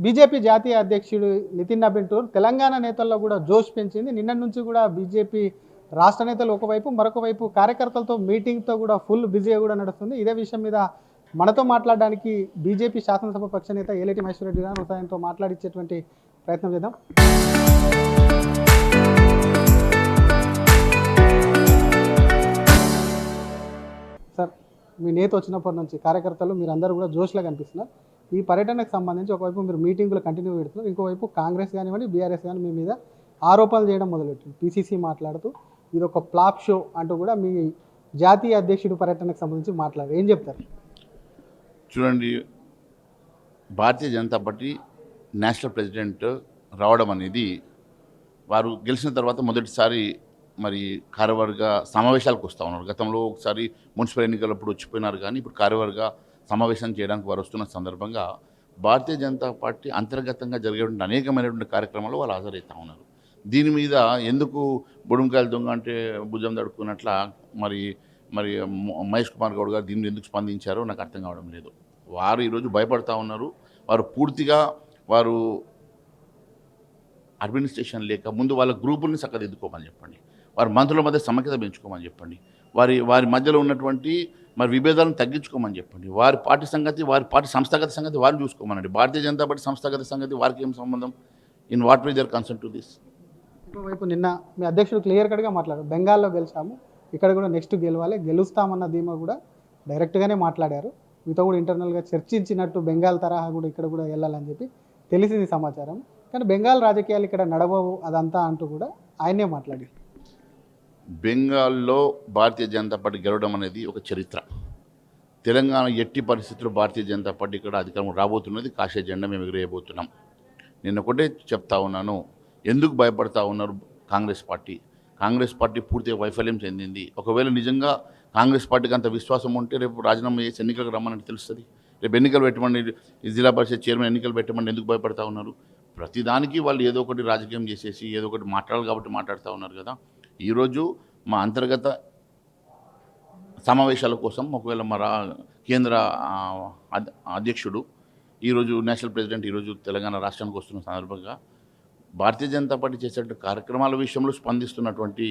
BJP జాతీయ అధ్యక్షుడు నితిన్ నబిన్ తెలంగాణ నేతల్లో కూడా జోష్ పెంచింది. నిన్నటి నుంచి కూడా బీజేపీ రాష్ట్ర నేతలు ఒకవైపు, మరొక వైపు కార్యకర్తలతో మీటింగ్తో కూడా ఫుల్ బిజీగా కూడా నడుస్తుంది. ఇదే విషయం మీద మనతో మాట్లాడడానికి బీజేపీ శాసనసభ పక్ష నేత ఏలేటి మహేశ్వరరెడ్డి గారు ఆయనతో మాట్లాడించేటువంటి ప్రయత్నం చేద్దాం. సార్, మీ నేత వచ్చినప్పటి నుంచి కార్యకర్తలు మీరందరూ కూడా జోష్లో కనిపిస్తున్నారు. ఈ పర్యటనకు సంబంధించి ఒకవైపు మీరు మీటింగులు కంటిన్యూ పెడుతున్నారు, ఇంకోవైపు కాంగ్రెస్ కానివ్వండి, బీఆర్ఎస్ కానీ మీ మీద ఆరోపణలు చేయడం మొదలెట్టింది. పీసీసీ మాట్లాడుతూ ఇది ఒక ఫ్లాప్ షో అంటూ కూడా మీ జాతీయ అధ్యక్షుడు పర్యటనకు సంబంధించి మాట్లాడారు. ఏం చెప్తారు? చూడండి, Bharatiya Janata party national president రావడం అనేది వారు గెలిచిన తర్వాత మొదటిసారి మరి కార్యవర్గ సమావేశాలకు వస్తూ ఉన్నారు. గతంలో ఒకసారి మున్సిపల్ ఎన్నికలప్పుడు వచ్చిపోయినారు, కానీ ఇప్పుడు కార్యవర్గ సమావేశం చేయడానికి వారు వస్తున్న సందర్భంగా భారతీయ జనతా పార్టీ అంతర్గతంగా జరిగేటువంటి అనేకమైనటువంటి కార్యక్రమాలు వాళ్ళు హాజరవుతూ ఉన్నారు. దీని మీద ఎందుకు బుడుంకాయల దొంగ అంటే భుజం తడుక్కున్నట్ల మరి మరి మహేష్ కుమార్ గౌడ్ గారు దీన్ని ఎందుకు స్పందించారో నాకు అర్థం కావడం లేదు. వారు ఈరోజు భయపడతా ఉన్నారు. వారు పూర్తిగా వారు అడ్మినిస్ట్రేషన్ లేక ముందు వాళ్ళ గ్రూపుల్ని చక్కదిద్దుకోమని చెప్పండి, వారి మంత్రుల మధ్య సమైక్యత పెంచుకోమని చెప్పండి, వారి మధ్యలో ఉన్నటువంటి మరి విభేదాలను తగ్గించుకోమని చెప్పండి, వారి పార్టీ సంగతి, వారి పార్టీ సంస్థాగత సంగతి వారిని చూసుకోమనండి. భారతీయ జనతా పార్టీ సంస్థాగత సంగతి వారికి ఏం సంబంధం? In what way there concern to this? ఇంకోవైపు నిన్న మీ అధ్యక్షుడు క్లియర్ కట్గా మాట్లాడారు, బెంగాల్లో గెలిచాము, ఇక్కడ కూడా నెక్స్ట్ గెలవాలి, గెలుస్తామన్న ధీమా కూడా డైరెక్ట్గానే మాట్లాడారు. మీతో కూడా ఇంటర్నల్గా చర్చించినట్టు బెంగాల్ తరహా కూడా ఇక్కడ కూడా వెళ్ళాలని చెప్పి తెలిసింది సమాచారం. కానీ బెంగాల్ రాజకీయాలు ఇక్కడ నడవవు అదంతా అంటూ కూడా ఆయనే మాట్లాడారు. బెంగాల్లో భారతీయ జనతా పార్టీ గెలవడం అనేది ఒక చరిత్ర. తెలంగాణ ఎట్టి పరిస్థితుల్లో భారతీయ జనతా పార్టీ ఇక్కడ అధికారం రాబోతున్నది, కాషాయ జెండా మేము ఎగిరేయబోతున్నాం. నేను ఒకటే చెప్తా ఉన్నాను, ఎందుకు భయపడతా ఉన్నారు కాంగ్రెస్ పార్టీ పూర్తిగా వైఫల్యం చెందింది. ఒకవేళ నిజంగా కాంగ్రెస్ పార్టీకి అంత విశ్వాసం ఉంటే రేపు రాజీనామా చేసి ఎన్నికలకు రమ్మని తెలుస్తుంది. రేపు ఎన్నికలు పెట్టమండి, జిల్లా పరిషత్ చైర్మన్ ఎన్నికలు పెట్టమండి, ఎందుకు భయపడతా ఉన్నారు? ప్రతిదానికి వాళ్ళు ఏదో ఒకటి రాజకీయం చేసేసి ఏదో ఒకటి మాట్లాడాలి కాబట్టి మాట్లాడుతూ ఉన్నారు కదా. ఈరోజు మా అంతర్గత సమావేశాల కోసం ఒకవేళ మా కేంద్ర అధ్యక్షుడు ఈరోజు నేషనల్ ప్రెసిడెంట్ ఈరోజు తెలంగాణ రాష్ట్రానికి వస్తున్న సందర్భంగా భారతీయ జనతా పార్టీ చేసేటువంటి కార్యక్రమాల విషయంలో స్పందిస్తున్నటువంటి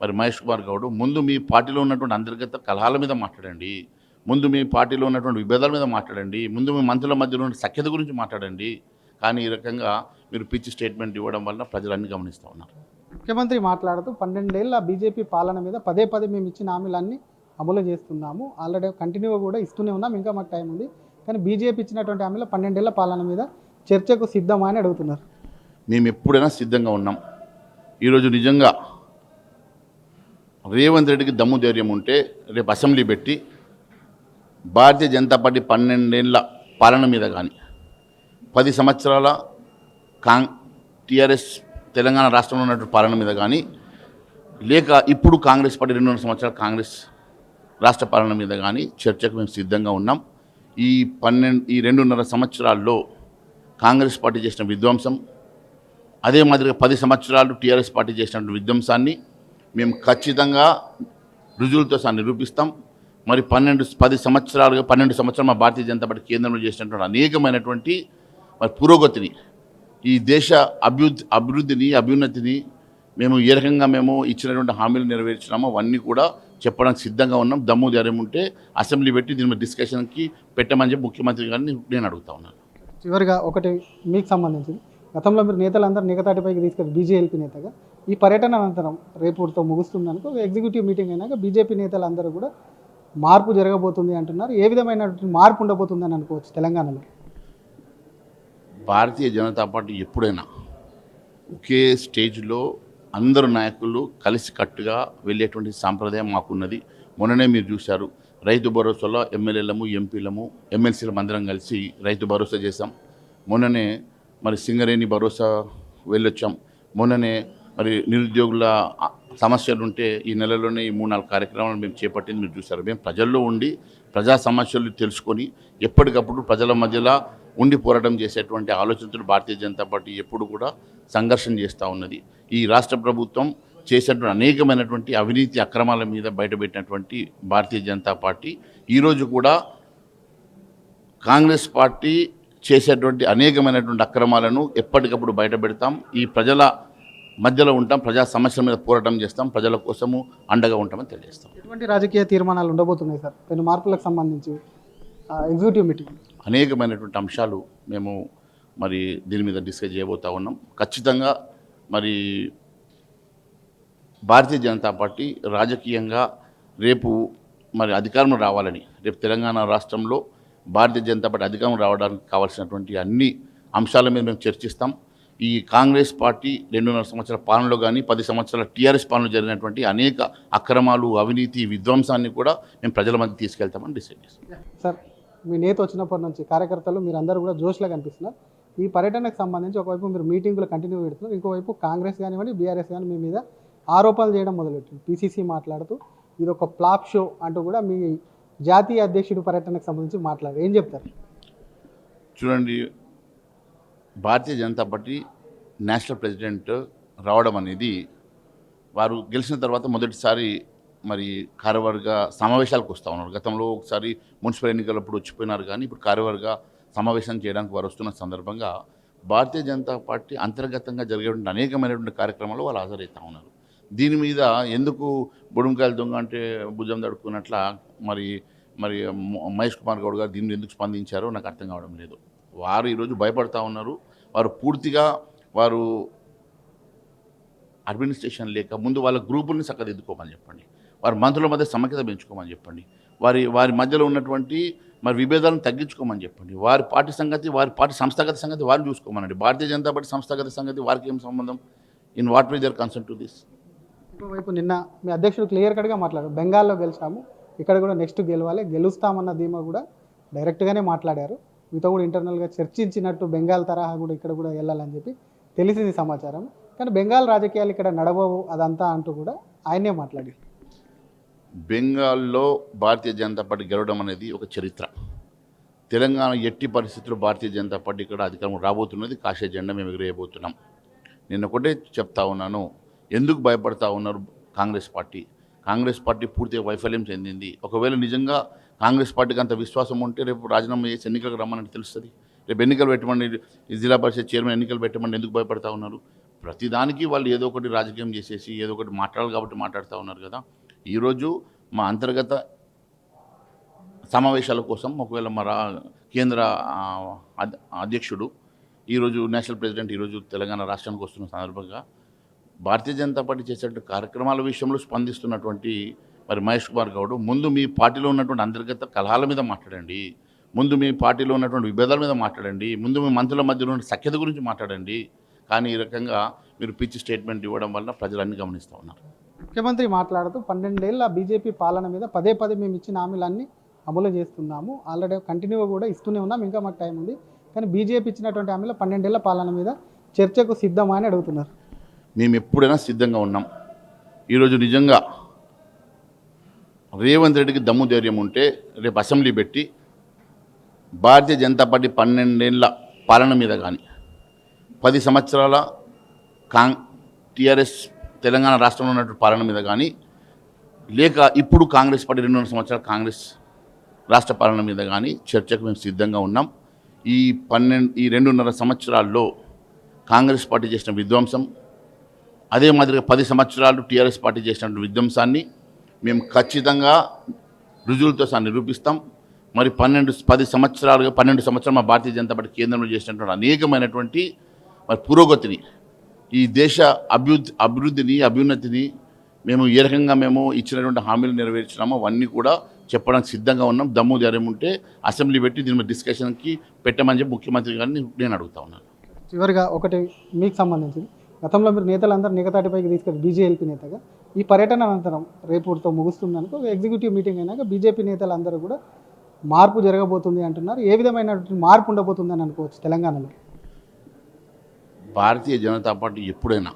మరి మహేష్ కుమార్ గౌడ్, ముందు మీ పార్టీలో ఉన్నటువంటి అంతర్గత కలహాల మీద మాట్లాడండి, ముందు మీ పార్టీలో ఉన్నటువంటి విభేదాల మీద మాట్లాడండి, ముందు మీ మంత్రుల మధ్యలో ఉన్న సఖ్యత గురించి మాట్లాడండి. కానీ ఈ రకంగా మీరు పిచ్చి స్టేట్మెంట్ ఇవ్వడం వల్ల ప్రజలన్నీ గమనిస్తూ ఉన్నారు. ముఖ్యమంత్రి మాట్లాడుతూ 12 ఏళ్ళ బీజేపీ పాలన మీద పదే మేము ఇచ్చిన హామీలన్నీ అమలు చేస్తున్నాము, ఆల్రెడీ కంటిన్యూగా కూడా ఇస్తూనే ఉన్నాం, ఇంకా మాకు టైం ఉంది, కానీ బీజేపీ ఇచ్చినటువంటి హామీలో 12 ఏళ్ళ పాలన మీద చర్చకు సిద్ధమా అని అడుగుతున్నారు. మేము ఎప్పుడైనా సిద్ధంగా ఉన్నాం. ఈరోజు నిజంగా రేవంత్ రెడ్డికి దమ్ము ధైర్యం ఉంటే రేపు అసెంబ్లీ పెట్టి భారతీయ జనతా పార్టీ 12 ఏళ్ళ పాలన మీద కానీ 10 సంవత్సరాల టీఆర్ఎస్ తెలంగాణ రాష్ట్రంలో ఉన్నటువంటి పాలన మీద కానీ, లేక ఇప్పుడు కాంగ్రెస్ పార్టీ 2.5 సంవత్సరాల కాంగ్రెస్ రాష్ట్ర పాలన మీద కానీ చర్చకు మేము సిద్ధంగా ఉన్నాం. ఈ 2.5 సంవత్సరాల్లో కాంగ్రెస్ పార్టీ చేసిన విధ్వంసం, అదే మాదిరిగా 10 సంవత్సరాలు టీఆర్ఎస్ పార్టీ చేసినటువంటి విధ్వంసాన్ని మేము ఖచ్చితంగా రుజువులతో నిరూపిస్తాం. మరి 12 సంవత్సరాలు మా భారతీయ జనతా పార్టీ కేంద్రంలో చేసినటువంటి అనేకమైనటువంటి మరి పురోగతిని, ఈ దేశ అభివృద్ధిని అభ్యున్నతిని మేము ఏ రకంగా మేము ఇచ్చినటువంటి హామీలు నెరవేర్చినామో అవన్నీ కూడా చెప్పడానికి సిద్ధంగా ఉన్నాం. దమ్ము ధైర్యం ఉంటే అసెంబ్లీ పెట్టి దీని మీద డిస్కషన్కి పెట్టమని చెప్పి ముఖ్యమంత్రి గారిని నేను అడుగుతా ఉన్నాను. చివరిగా ఒకటి మీకు సంబంధించింది, గతంలో మీరు నేతలందరూ నిగతాటిపైకి తీసుకెళ్ళి బీజేపీ నేతగా ఈ పర్యటన అనంతరం రేపుతో ముగుస్తుందనుకో ఎగ్జిక్యూటివ్ మీటింగ్ అయినాక బీజేపీ నేతలందరూ కూడా మార్పు జరగబోతుంది అంటున్నారు. ఏ విధమైనటువంటి మార్పు ఉండబోతుందని అనుకోవచ్చు తెలంగాణలో? భారతీయ జనతా పార్టీ ఎప్పుడైనా ఒకే స్టేజ్లో అందరు నాయకులు కలిసి కట్టుగా వెళ్ళేటువంటి సాంప్రదాయం మాకున్నది. మొన్ననే మీరు చూశారు, రైతు భరోసాలో ఎమ్మెల్యేలము, ఎంపీలము, ఎమ్మెల్సీలము అందరం కలిసి రైతు భరోసా చేశాం. మొన్ననే మరి సింగరేణి భరోసా వెళ్ళొచ్చాం. మొన్ననే మరి నిరుద్యోగుల సమస్యలు ఉంటే ఈ నెలలోనే ఈ 3-4 కార్యక్రమాలు మేము చేపట్టింది మీరు చూశారు. మేము ప్రజల్లో ఉండి ప్రజా సమస్యలు తెలుసుకొని ఎప్పటికప్పుడు ప్రజల మధ్యలో ఉండి పోరాటం చేసేటువంటి ఆలోచనతో భారతీయ జనతా పార్టీ ఎప్పుడు కూడా సంఘర్షణ చేస్తూ ఉన్నది. ఈ రాష్ట్ర ప్రభుత్వం చేసేటువంటి అనేకమైనటువంటి అవినీతి అక్రమాల మీద బయటపెట్టినటువంటి భారతీయ జనతా పార్టీ ఈరోజు కూడా కాంగ్రెస్ పార్టీ చేసేటువంటి అనేకమైనటువంటి అక్రమాలను ఎప్పటికప్పుడు బయటపెడతాం. ఈ ప్రజల మధ్యలో ఉంటాం, ప్రజా సమస్యల మీద పోరాటం చేస్తాం, ప్రజల కోసము అండగా ఉంటామని తెలియజేస్తాం. ఎటువంటి రాజకీయ తీర్మానాలు ఉండబోతున్నాయి సార్ పెను మార్పులకు సంబంధించి ఎగ్జిక్యూటివ్ మీటింగ్? అనేకమైనటువంటి అంశాలు మేము మరి దీని మీద డిస్కస్ చేయబోతా ఉన్నాం. ఖచ్చితంగా మరి భారతీయ జనతా పార్టీ రాజకీయంగా రేపు మరి అధికారం రావాలని, రేపు తెలంగాణ రాష్ట్రంలో భారతీయ జనతా పార్టీ అధికారం రావడానికి కావాల్సినటువంటి అన్ని అంశాల మీద మేము చర్చిస్తాం. ఈ కాంగ్రెస్ పార్టీ 2.5 సంవత్సరాల పాలనలో కానీ 10 సంవత్సరాల టీఆర్ఎస్ పాలనలో జరిగినటువంటి అనేక అక్రమాలు, అవినీతి, విధ్వంసాన్ని కూడా మేము ప్రజల మధ్య తీసుకెళ్తామని డిసైడ్ చేస్తాం. సార్, మీ నేత వచ్చినప్పటి నుంచి కార్యకర్తలు మీరందరూ కూడా జోష్లో కనిపిస్తున్నారు. ఈ పర్యటనకు సంబంధించి ఒకవైపు మీరు మీటింగులు కంటిన్యూ పెడుతున్నారు, ఇంకోవైపు కాంగ్రెస్ కానివ్వండి బీఆర్ఎస్ కానీ మీ మీద ఆరోపణలు చేయడం మొదలెట్టింది. పీసీసీ మాట్లాడుతూ ఇది ఒక ఫ్లాప్ షో అంటూ కూడా మీ జాతీయ అధ్యక్షుడు పర్యటనకు సంబంధించి మాట్లాడారు. ఏం చెప్తారు? చూడండి, Bharatiya Janata party national president రావడం అనేది వారు గెలిచిన తర్వాత మొదటిసారి మరి కార్యవర్గ సమావేశాలకు వస్తూ ఉన్నారు. గతంలో ఒకసారి మున్సిపల్ ఎన్నికలప్పుడు వచ్చిపోయినారు, కానీ ఇప్పుడు కార్యవర్గ సమావేశం చేయడానికి వారు వస్తున్న సందర్భంగా భారతీయ జనతా పార్టీ అంతర్గతంగా జరిగేటువంటి అనేకమైనటువంటి కార్యక్రమాలు వాళ్ళు హాజరవుతూ ఉన్నారు. దీని మీద ఎందుకు బుడుంకాయలు దొంగ అంటే భుజం తడుక్కున్నట్ల మరి మరి మహేష్ కుమార్ గౌడ్ గారు దీన్ని ఎందుకు స్పందించారో నాకు అర్థం కావడం లేదు. వారు ఈరోజు భయపడతా ఉన్నారు. వారు పూర్తిగా వారు అడ్మినిస్ట్రేషన్ లేక ముందు వాళ్ళ గ్రూపుల్ని చక్కదిద్దుకోమని చెప్పండి, వారి మంత్రుల మధ్య సమైక్యత పెంచుకోమని చెప్పండి, వారి మధ్యలో ఉన్నటువంటి మరి విభేదాలను తగ్గించుకోమని చెప్పండి, వారి పార్టీ సంగతి, వారి పార్టీ సంస్థాగత సంగతి వారిని చూసుకోమనండి. భారతీయ జనతా పార్టీ సంస్థాగత సంగతి వారికి ఏం సంబంధం? In what way there concern to this? ఇంకోవైపు నిన్న మీ అధ్యక్షుడు క్లియర్ కట్గా మాట్లాడారు, బెంగాల్లో గెలిచాము, ఇక్కడ కూడా నెక్స్ట్ గెలవాలి, గెలుస్తామన్న ధీమా కూడా డైరెక్ట్గానే మాట్లాడారు. మీతో కూడా ఇంటర్నల్గా చర్చించినట్టు బెంగాల్ తరహా కూడా ఇక్కడ కూడా వెళ్ళాలని చెప్పి తెలిసింది సమాచారం. కానీ బెంగాల్ రాజకీయాలు ఇక్కడ నడవవు అదంతా అంటూ కూడా ఆయనే మాట్లాడారు. బెంగాల్లో భారతీయ జనతా పార్టీ గెలవడం అనేది ఒక చరిత్ర. తెలంగాణ ఎట్టి పరిస్థితుల్లో భారతీయ జనతా పార్టీ ఇక్కడ అధికారం రాబోతున్నది, కాషాయ జెండా మేము ఎగిరేయబోతున్నాం. నేను ఒకటే చెప్తా ఉన్నాను, ఎందుకు భయపడతా ఉన్నారు కాంగ్రెస్ పార్టీ పూర్తిగా వైఫల్యం చెందింది. ఒకవేళ నిజంగా కాంగ్రెస్ పార్టీకి అంత విశ్వాసం ఉంటే రేపు రాజీనామా చేసి ఎన్నికలకు రమ్మని తెలుస్తుంది. రేపు ఎన్నికలు పెట్టమని, జిల్లా పరిషత్ చైర్మన్ ఎన్నికలు పెట్టమని ఎందుకు భయపడతా ఉన్నారు? ప్రతిదానికి వాళ్ళు ఏదో ఒకటి రాజకీయం చేసేసి ఏదో ఒకటి మాట్లాడాలి కాబట్టి మాట్లాడుతూ ఉన్నారు కదా. ఈరోజు మా అంతర్గత సమావేశాల కోసం ఒకవేళ మా కేంద్ర అధ్యక్షుడు ఈరోజు నేషనల్ ప్రెసిడెంట్ ఈరోజు తెలంగాణ రాష్ట్రానికి వస్తున్న సందర్భంగా భారతీయ జనతా పార్టీ చేసేటువంటి కార్యక్రమాల విషయంలో స్పందిస్తున్నటువంటి మరి మహేష్ కుమార్ గౌడ్, ముందు మీ పార్టీలో ఉన్నటువంటి అంతర్గత కలహాల మీద మాట్లాడండి, ముందు మీ పార్టీలో ఉన్నటువంటి విభేదాల మీద మాట్లాడండి, ముందు మీ మంత్రుల మధ్యలో ఉన్న సఖ్యత గురించి మాట్లాడండి. కానీ ఈ రకంగా మీరు పిచ్చి స్టేట్మెంట్ ఇవ్వడం వల్ల ప్రజలన్నీ గమనిస్తూ ఉన్నారు. ముఖ్యమంత్రి మాట్లాడుతూ 12 ఏళ్ల బీజేపీ పాలన మీద పదే మేము ఇచ్చిన హామీలన్నీ అమలు చేస్తున్నాము, ఆల్రెడీ కంటిన్యూగా కూడా ఇస్తూనే ఉన్నాం, ఇంకా మాకు టైం ఉంది, కానీ బీజేపీ ఇచ్చినటువంటి హామీలో 12 ఏళ్ల పాలన మీద చర్చకు సిద్ధమా అని అడుగుతున్నారు. మేము ఎప్పుడైనా సిద్ధంగా ఉన్నాం. ఈరోజు నిజంగా రేవంత్ రెడ్డికి దమ్ము ధైర్యం ఉంటే రేపు అసెంబ్లీ పెట్టి భారతీయ జనతా పార్టీ 12 ఏళ్ల పాలన మీద కానీ 10 సంవత్సరాల టీఆర్ఎస్ తెలంగాణ రాష్ట్రంలో ఉన్నటువంటి పాలన మీద కానీ, లేక ఇప్పుడు కాంగ్రెస్ పార్టీ 2.5 సంవత్సరాల కాంగ్రెస్ రాష్ట్ర పాలన మీద కానీ చర్చకు మేము సిద్ధంగా ఉన్నాం. ఈ 2.5 సంవత్సరాల్లో కాంగ్రెస్ పార్టీ చేసిన విధ్వంసం, అదే మాదిరిగా 10 సంవత్సరాలు టీఆర్ఎస్ పార్టీ చేసినటువంటి విధ్వంసాన్ని మేము ఖచ్చితంగా రుజువులతో నిరూపిస్తాం. మరి 12 సంవత్సరాలు మా భారతీయ జనతా పార్టీ కేంద్రంలో చేసినటువంటి అనేకమైనటువంటి మరి పురోగతిని, ఈ దేశ అభివృద్ధిని, అభ్యున్నతిని మేము ఏ రకంగా మేము ఇచ్చినటువంటి హామీలు నెరవేర్చినామో అవన్నీ కూడా చెప్పడానికి సిద్ధంగా ఉన్నాం. దమ్ము ధైర్యం ఉంటే అసెంబ్లీ పెట్టి దీని మీద డిస్కషన్కి పెట్టమని చెప్పి ముఖ్యమంత్రి గారిని నేను అడుగుతా ఉన్నాను. చివరిగా ఒకటి మీకు సంబంధించింది, గతంలో మీరు నేతలందరూ నిగతాటిపైకి తీసుకెళ్ళి బీజేపీ నేతగా, ఈ పర్యటన అనంతరం రేపుతో ముగుస్తుంది అనుకో, ఎగ్జిక్యూటివ్ మీటింగ్ అయినాక బీజేపీ నేతలందరూ కూడా మార్పు జరగబోతుంది అంటున్నారు. ఏ విధమైనటువంటి మార్పు ఉండబోతుంది అని అనుకోవచ్చు తెలంగాణలో? భారతీయ జనతా పార్టీ ఎప్పుడైనా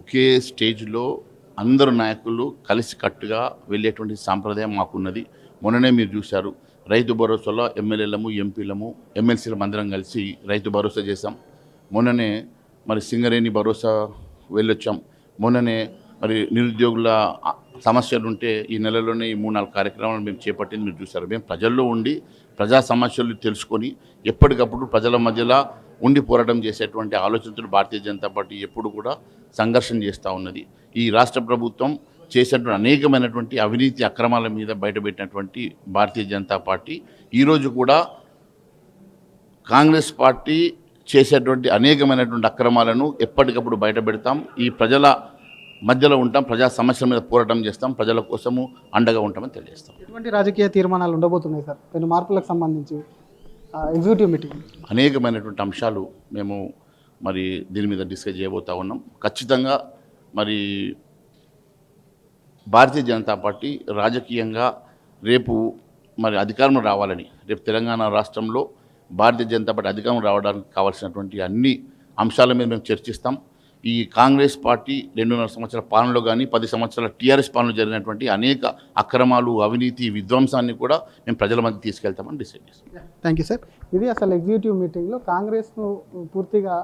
ఒకే స్టేజ్లో అందరు నాయకులు కలిసికట్టుగా వెళ్ళేటువంటి సాంప్రదాయం మాకున్నది. మొన్ననే మీరు చూశారు, రైతు భరోసాలో ఎమ్మెల్యేలము, ఎంపీలము, ఎమ్మెల్సీలము అందరం కలిసి రైతు భరోసా చేశాం. మొన్ననే మరి సింగరేణి భరోసా వెళ్ళొచ్చాం. మొన్ననే మరి నిరుద్యోగుల సమస్యలు ఉంటే ఈ నెలలోనే ఈ 3-4 కార్యక్రమాలు మేము చేపట్టింది మీరు చూశారు. మేము ప్రజల్లో ఉండి ప్రజా సమస్యలు తెలుసుకొని ఎప్పటికప్పుడు ప్రజల మధ్యలో ఉండి పోరాటం చేసేటువంటి ఆలోచనతో భారతీయ జనతా పార్టీ ఎప్పుడు కూడా సంఘర్షణ చేస్తూ ఉన్నది. ఈ రాష్ట్ర ప్రభుత్వం చేసేటువంటి అనేకమైనటువంటి అవినీతి అక్రమాల మీద బయటపెట్టినటువంటి భారతీయ జనతా పార్టీ ఈరోజు కూడా కాంగ్రెస్ పార్టీ చేసేటువంటి అనేకమైనటువంటి అక్రమాలను ఎప్పటికప్పుడు బయటపెడతాం. ఈ ప్రజల మధ్యలో ఉంటాం, ప్రజా సమస్యల మీద పోరాటం చేస్తాం, ప్రజల కోసము అండగా ఉంటామని తెలియజేస్తాం. ఎటువంటి రాజకీయ తీర్మానాలు ఉండబోతున్నాయి సార్ పెను మార్పులకు సంబంధించి ఎగ్జిక్యూటివ్ మీటింగ్? అనేకమైనటువంటి అంశాలు మేము మరి దీని మీద డిస్కస్ చేయబోతా ఉన్నాం. ఖచ్చితంగా మరి భారతీయ జనతా పార్టీ రాజకీయంగా రేపు మరి అధికారం రావాలని, రేపు తెలంగాణ రాష్ట్రంలో భారతీయ జనతా పార్టీ అధికారం రావడానికి కావాల్సినటువంటి అన్ని అంశాల మీద మేము చర్చిస్తాం. ఈ కాంగ్రెస్ పార్టీ 2.5 సంవత్సరాల పాలనలో కానీ 10 సంవత్సరాల టీఆర్ఎస్ పాలనలో జరిగినటువంటి అనేక అక్రమాలు, అవినీతి, విధ్వంసాన్ని కూడా మేము ప్రజల మధ్య తీసుకెళ్తామని డిసైడ్ చేస్తాం. Thank you sir. ఇది అసలు ఎగ్జిక్యూటివ్ మీటింగ్లో కాంగ్రెస్ను పూర్తిగా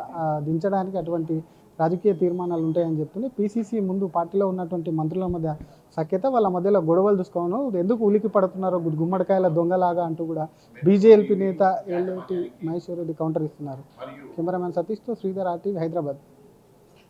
దించడానికి అటువంటి రాజకీయ తీర్మానాలు ఉంటాయని చెప్తుంది. పీసీసీ ముందు పార్టీలో ఉన్నటువంటి మంత్రుల మధ్య సఖ్యత, వాళ్ళ మధ్యలో గొడవలు చూసుకోను, ఎందుకు ఉలికి పడుతున్నారో గుమ్మడికాయల దొంగలాగా అంటూ కూడా బీజేపీ నేత ఎల్ఏటి మహేశ్వర్ రెడ్డి కౌంటర్ ఇస్తున్నారు. కెమెరామెన్ సతీష్తో శ్రీధర్, RTV, హైదరాబాద్.